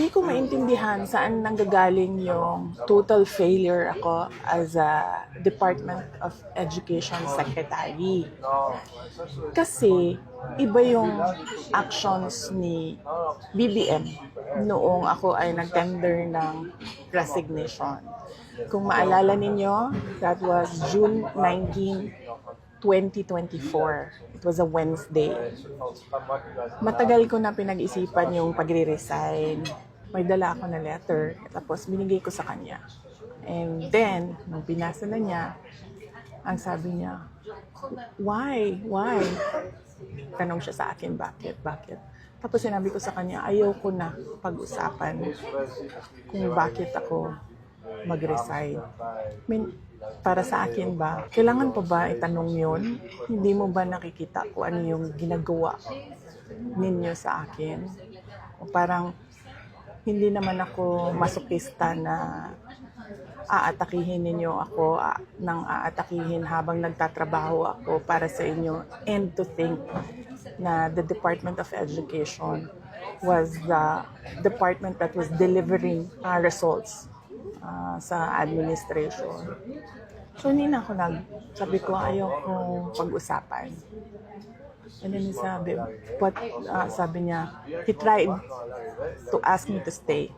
hindi ko maintindihan saan nanggagaling yung total failure ako as a Department of Education Secretary. Kasi iba yung actions ni BBM noong ako ay nag-tender ng resignation. Kung maalala ninyo, that was June 19, 2024. It was a Wednesday. Matagal ko na pinag-isipan yung pagre-resign. May dala ako na letter, tapos binigay ko sa kanya. And then, nung binasa na niya, ang sabi niya, why? Why? Tanong siya sa akin, bakit? Tapos sinabi ko sa kanya, ayaw ko na pag-usapan kung bakit ako mag-resign. I mean, para sa akin ba, kailangan pa ba itanong yun? Hindi mo ba nakikita kung ano yung ginagawa ninyo sa akin? O parang, hindi naman ako masokista na aatakihin ninyo ako nang aatakihin habang nagtatrabaho ako para sa inyo, and to think na the Department of Education was the department that was delivering results sa administration. So, hindi na ako sabi ko, ayaw kong pag-usapan. And then sabi niya, he tried to ask me to stay.